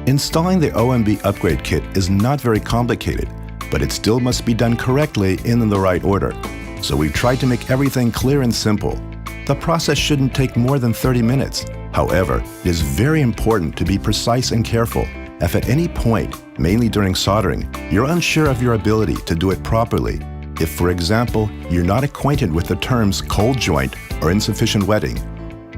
Installing the OMB upgrade kit is not very complicated, but it still must be done correctly and in the right order. So we've tried to make everything clear and simple. The process shouldn't take more than 30 minutes. However, it is very important to be precise and careful. If at any point, mainly during soldering, you're unsure of your ability to do it properly, if, for example, you're not acquainted with the terms cold joint or insufficient wetting,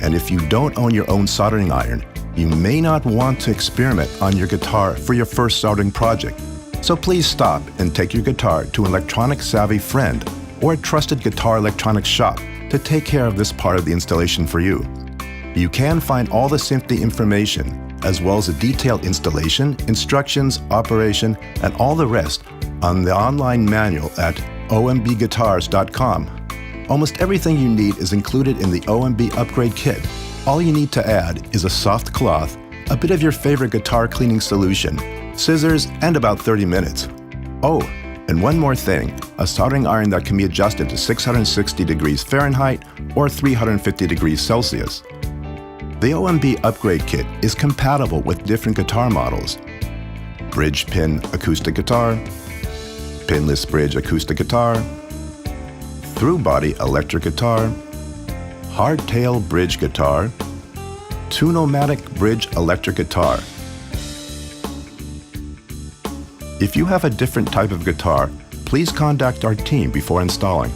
and if you don't own your own soldering iron, you may not want to experiment on your guitar for your first soldering project. So please stop and take your guitar to an electronic-savvy friend or a trusted guitar electronics shop to take care of this part of the installation for you. You can find all the safety information, as well as a detailed installation, instructions, operation, and all the rest on the online manual at ombguitars.com. Almost everything you need is included in the OMB upgrade kit. All you need to add is a soft cloth, a bit of your favorite guitar cleaning solution, scissors, and about 30 minutes. Oh, and one more thing, a soldering iron that can be adjusted to 660 degrees Fahrenheit or 350 degrees Celsius. The OMB upgrade kit is compatible with different guitar models: bridge pin acoustic guitar, pinless bridge acoustic guitar, through body electric guitar, hardtail bridge guitar, two-pneumatic bridge electric guitar. If you have a different type of guitar, please contact our team before installing.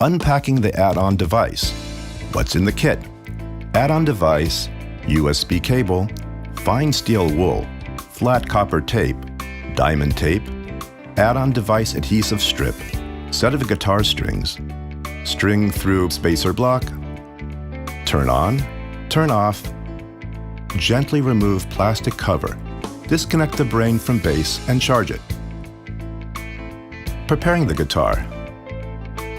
Unpacking the add-on device. What's in the kit? Add-on device, USB cable, fine steel wool, flat copper tape, diamond tape, add-on device adhesive strip, set of guitar strings, string through spacer block, turn on, turn off, gently remove plastic cover, disconnect the brain from bass and charge it. Preparing the guitar.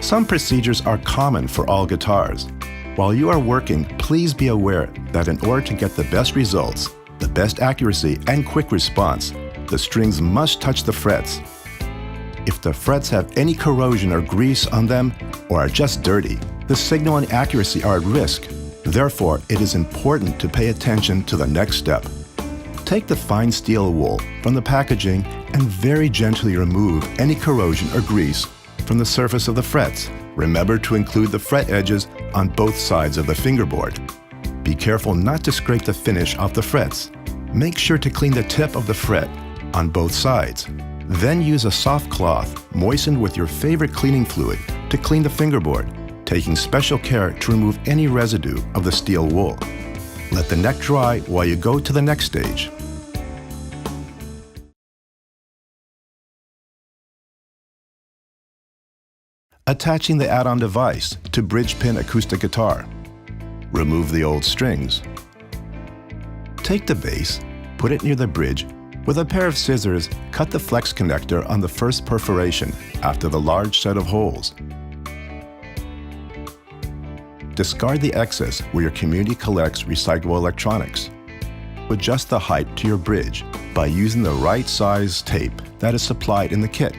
Some procedures are common for all guitars. While you are working, please be aware that in order to get the best results, the best accuracy and quick response, the strings must touch the frets. If the frets have any corrosion or grease on them or are just dirty, the signal and accuracy are at risk. Therefore, it is important to pay attention to the next step. Take the fine steel wool from the packaging and very gently remove any corrosion or grease from the surface of the frets. Remember to include the fret edges on both sides of the fingerboard. Be careful not to scrape the finish off the frets. Make sure to clean the tip of the fret on both sides. Then use a soft cloth moistened with your favorite cleaning fluid to clean the fingerboard, taking special care to remove any residue of the steel wool. Let the neck dry while you go to the next stage. Attaching the add-on device to bridge pin acoustic guitar. Remove the old strings. Take the bass, put it near the bridge. With a pair of scissors, cut the flex connector on the first perforation after the large set of holes. Discard the excess where your community collects recyclable electronics. Adjust the height to your bridge by using the right size tape that is supplied in the kit.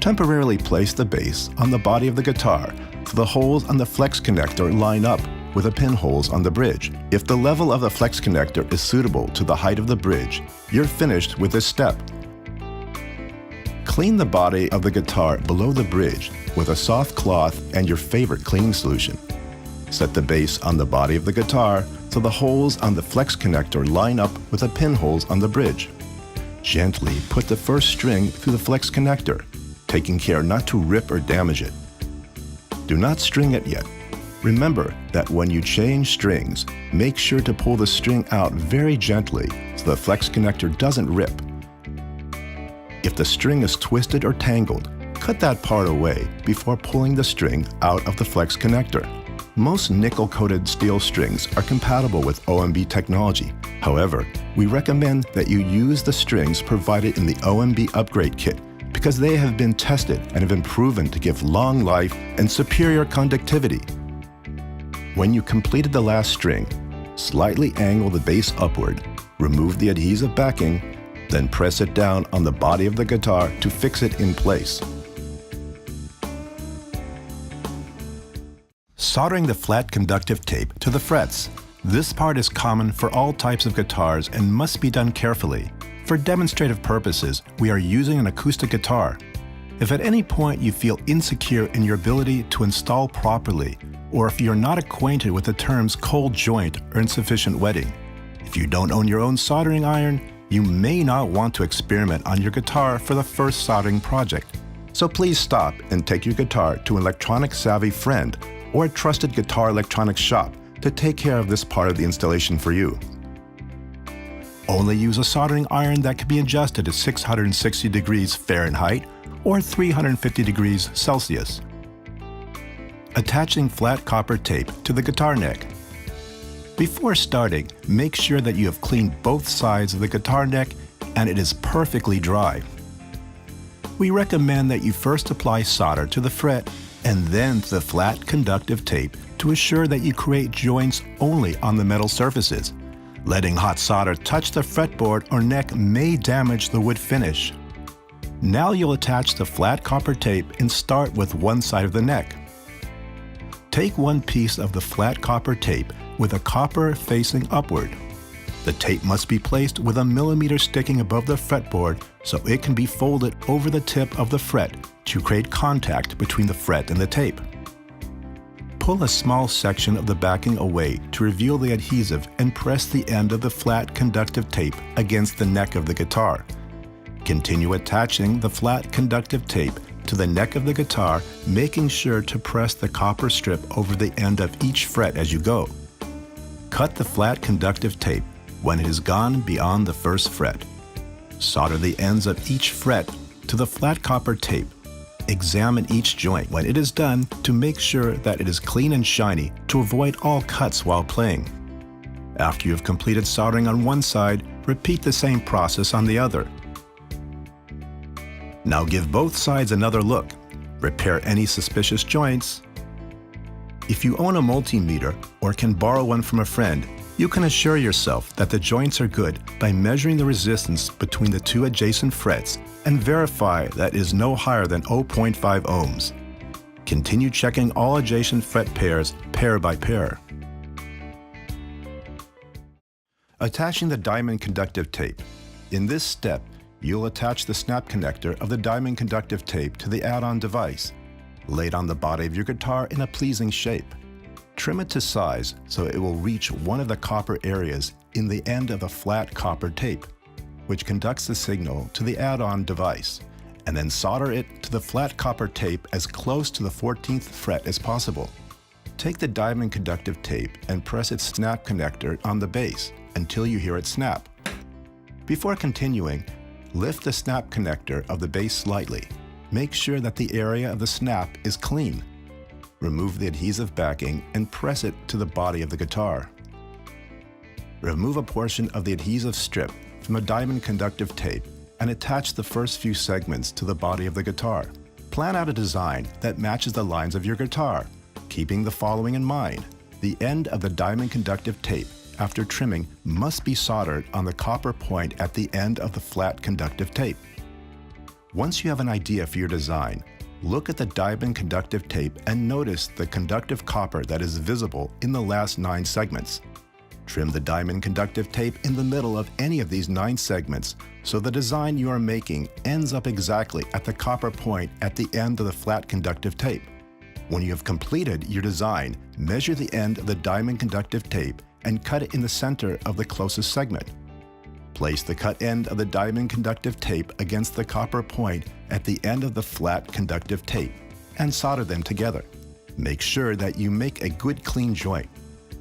Temporarily place the bass on the body of the guitar so the holes on the flex connector line up with the pinholes on the bridge. If the level of the flex connector is suitable to the height of the bridge, you're finished with this step. Clean the body of the guitar below the bridge with a soft cloth and your favorite cleaning solution. Set the bass on the body of the guitar so the holes on the flex connector line up with the pinholes on the bridge. Gently put the first string through the flex connector, taking care not to rip or damage it. Do not string it yet. Remember that when you change strings, make sure to pull the string out very gently so the flex connector doesn't rip. If the string is twisted or tangled, cut that part away before pulling the string out of the flex connector. Most nickel-coated steel strings are compatible with OMB technology. However, we recommend that you use the strings provided in the OMB upgrade kit because they have been tested and have been proven to give long life and superior conductivity. When you completed the last string, slightly angle the bass upward, remove the adhesive backing, then press it down on the body of the guitar to fix it in place. Soldering the flat conductive tape to the frets. This part is common for all types of guitars and must be done carefully. For demonstrative purposes, we are using an acoustic guitar. If at any point you feel insecure in your ability to install properly, or if you're not acquainted with the terms cold joint or insufficient wetting, if you don't own your own soldering iron, you may not want to experiment on your guitar for the first soldering project. So please stop and take your guitar to an electronic-savvy friend or a trusted guitar electronics shop to take care of this part of the installation for you. Only use a soldering iron that can be adjusted to 660 degrees Fahrenheit or 350 degrees Celsius. Attaching flat copper tape to the guitar neck. Before starting, make sure that you have cleaned both sides of the guitar neck and it is perfectly dry. We recommend that you first apply solder to the fret and then to the flat conductive tape to assure that you create joints only on the metal surfaces. Letting hot solder touch the fretboard or neck may damage the wood finish. Now you'll attach the flat copper tape and start with one side of the neck. Take one piece of the flat copper tape with a copper facing upward. The tape must be placed with a millimeter sticking above the fretboard so it can be folded over the tip of the fret to create contact between the fret and the tape. Pull a small section of the backing away to reveal the adhesive and press the end of the flat conductive tape against the neck of the guitar. Continue attaching the flat conductive tape to the neck of the guitar, making sure to press the copper strip over the end of each fret as you go. Cut the flat conductive tape when it has gone beyond the first fret. Solder the ends of each fret to the flat copper tape. Examine each joint when it is done to make sure that it is clean and shiny to avoid all cuts while playing. After you have completed soldering on one side, repeat the same process on the other. Now give both sides another look. Repair any suspicious joints. If you own a multimeter or can borrow one from a friend, you can assure yourself that the joints are good by measuring the resistance between the two adjacent frets and verify that it is no higher than 0.5 ohms. Continue checking all adjacent fret pairs pair by pair. Attaching the diamond conductive tape. In this step, you'll attach the snap connector of the diamond conductive tape to the add-on device. Lay it on the body of your guitar in a pleasing shape. Trim it to size so it will reach one of the copper areas in the end of the flat copper tape, which conducts the signal to the add-on device, and then solder it to the flat copper tape as close to the 14th fret as possible. Take the diamond conductive tape and press its snap connector on the base until you hear it snap. Before continuing, lift the snap connector of the base slightly. Make sure that the area of the snap is clean. Remove the adhesive backing and press it to the body of the guitar. Remove a portion of the adhesive strip from the diamond conductive tape and attach the first few segments to the body of the guitar. Plan out a design that matches the lines of your guitar, keeping the following in mind. The end of the diamond conductive tape, after trimming, must be soldered on the copper point at the end of the flat conductive tape. Once you have an idea for your design, look at the diamond conductive tape and notice the conductive copper that is visible in the last 9 segments. Trim the diamond conductive tape in the middle of any of these 9 segments so the design you are making ends up exactly at the copper point at the end of the flat conductive tape. When you have completed your design, measure the end of the diamond conductive tape and cut it in the center of the closest segment. Place the cut end of the diamond conductive tape against the copper point at the end of the flat conductive tape and solder them together. Make sure that you make a good clean joint.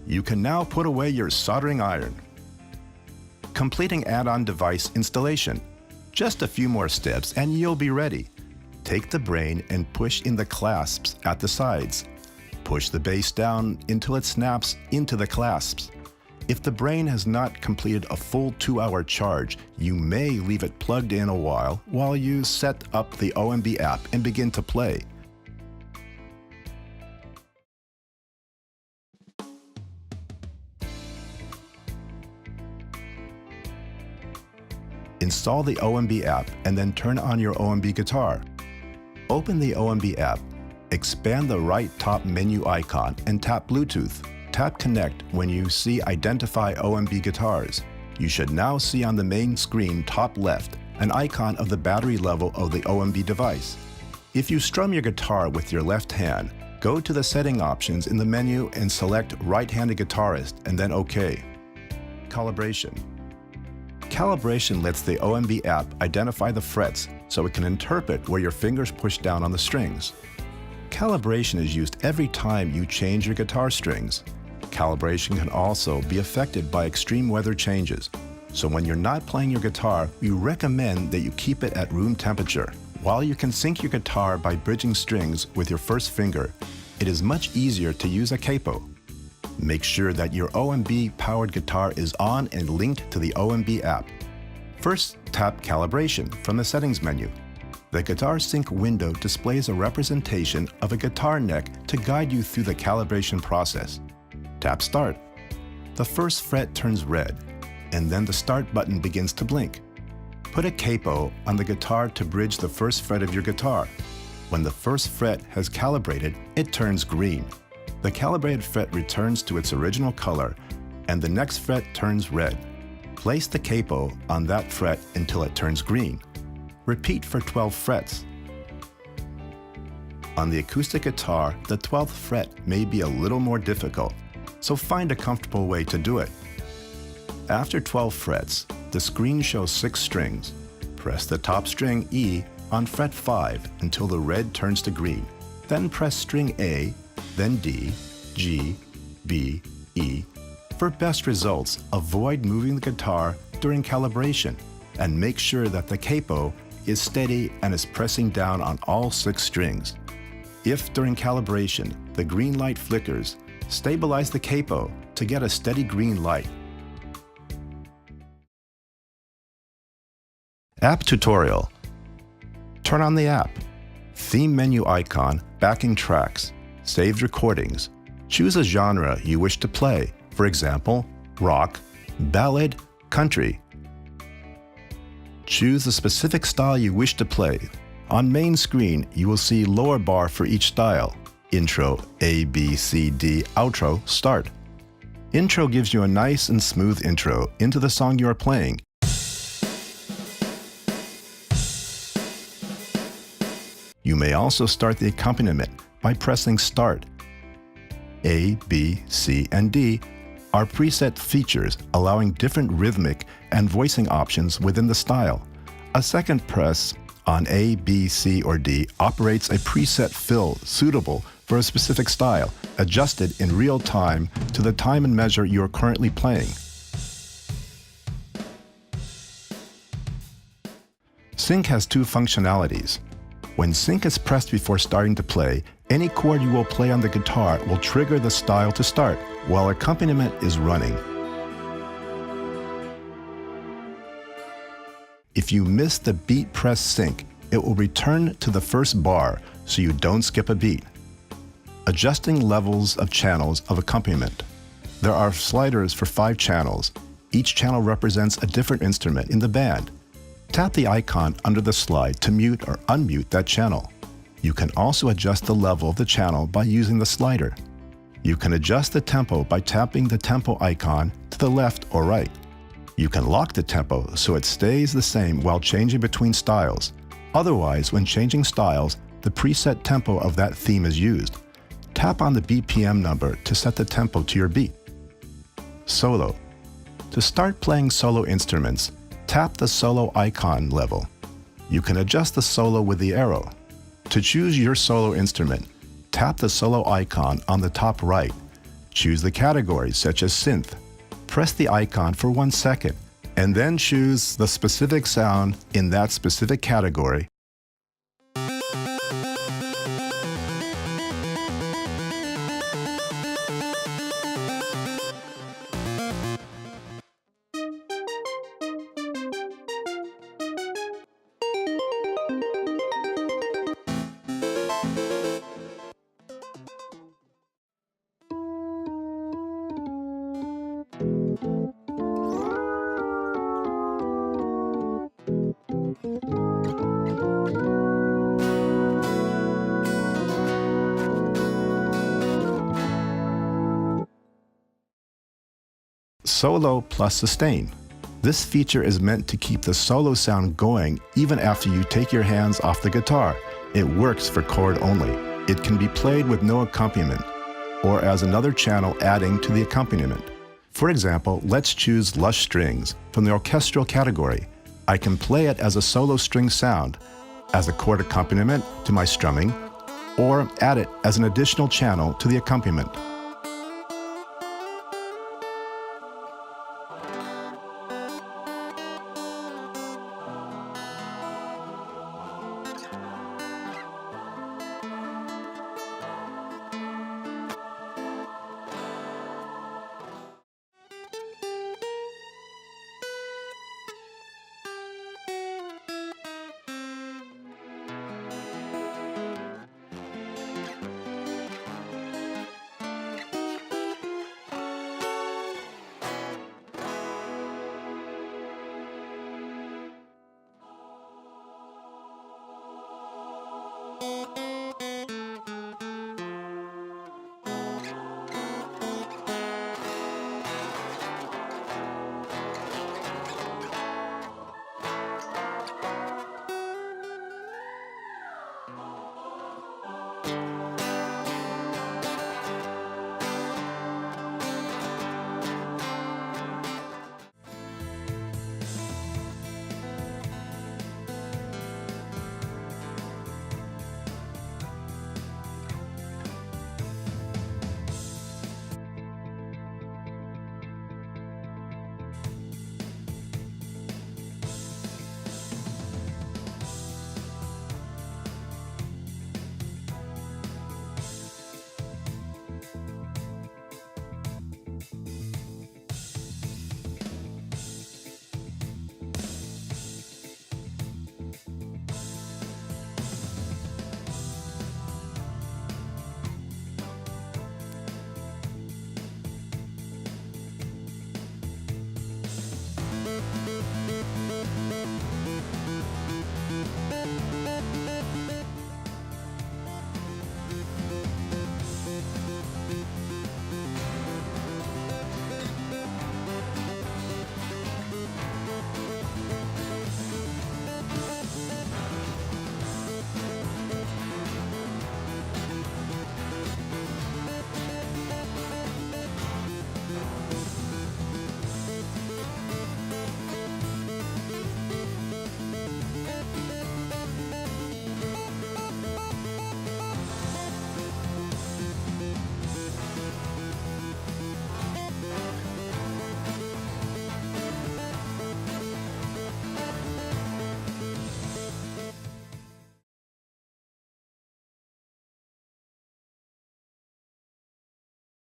You can now put away your soldering iron. Completing add-on device installation. Just a few more steps and you'll be ready. Take the brain and push in the clasps at the sides. Push the base down until it snaps into the clasps. If the brain has not completed a full 2-hour charge, you may leave it plugged in a while you set up the OMB app and begin to play. Install the OMB app and then turn on your OMB guitar. Open the OMB app. Expand the right top menu icon and tap Bluetooth. Tap Connect when you see Identify OMB guitars. You should now see on the main screen top left an icon of the battery level of the OMB device. If you strum your guitar with your left hand, go to the setting options in the menu and select Right-handed Guitarist and then OK. Calibration. Calibration lets the OMB app identify the frets so it can interpret where your fingers push down on the strings. Calibration is used every time you change your guitar strings. Calibration can also be affected by extreme weather changes, so when you're not playing your guitar, we recommend that you keep it at room temperature. While you can sync your guitar by bridging strings with your first finger, it is much easier to use a capo. Make sure that your OMB-powered guitar is on and linked to the OMB app. First, tap Calibration from the Settings menu. The Guitar Sync window displays a representation of a guitar neck to guide you through the calibration process. Tap Start. The first fret turns red, and then the Start button begins to blink. Put a capo on the guitar to bridge the first fret of your guitar. When the first fret has calibrated, it turns green. The calibrated fret returns to its original color, and the next fret turns red. Place the capo on that fret until it turns green. Repeat for 12 frets. On the acoustic guitar, the 12th fret may be a little more difficult, so find a comfortable way to do it. After 12 frets, the screen shows 6 strings. Press the top string E on fret 5 until the red turns to green. Then press string A, then D, G, B, E. For best results, avoid moving the guitar during calibration and make sure that the capo is steady and is pressing down on all 6 strings. If during calibration the green light flickers, stabilize the capo to get a steady green light. App Tutorial. Turn on the app. Theme menu icon, backing tracks, saved recordings. Choose a genre you wish to play, for example, rock, ballad, country. Choose the specific style you wish to play. On main screen, you will see lower bar for each style. Intro, A, B, C, D, outro, start. Intro gives you a nice and smooth intro into the song you are playing. You may also start the accompaniment by pressing Start. A, B, C, and D are preset features allowing different rhythmic and voicing options within the style. A second press on A, B, C, or D operates a preset fill suitable for a specific style, adjusted in real time to the time and measure you are currently playing. Sync has 2 functionalities. When sync is pressed before starting to play, any chord you will play on the guitar will trigger the style to start while accompaniment is running. If you miss the beat press sync, it will return to the first bar so you don't skip a beat. Adjusting levels of channels of accompaniment. There are sliders for 5 channels. Each channel represents a different instrument in the band. Tap the icon under the slide to mute or unmute that channel. You can also adjust the level of the channel by using the slider. You can adjust the tempo by tapping the tempo icon to the left or right. You can lock the tempo so it stays the same while changing between styles. Otherwise, when changing styles, the preset tempo of that theme is used. Tap on the BPM number to set the tempo to your beat. Solo. To start playing solo instruments, tap the solo icon level. You can adjust the solo with the arrow. To choose your solo instrument, tap the solo icon on the top right. Choose the category such as synth. Press the icon for 1 second, and then choose the specific sound in that specific category. Solo plus sustain. This feature is meant to keep the solo sound going even after you take your hands off the guitar. It works for chord only. It can be played with no accompaniment, or as another channel adding to the accompaniment. For example, let's choose lush strings from the orchestral category. I can play it as a solo string sound, as a chord accompaniment to my strumming, or add it as an additional channel to the accompaniment.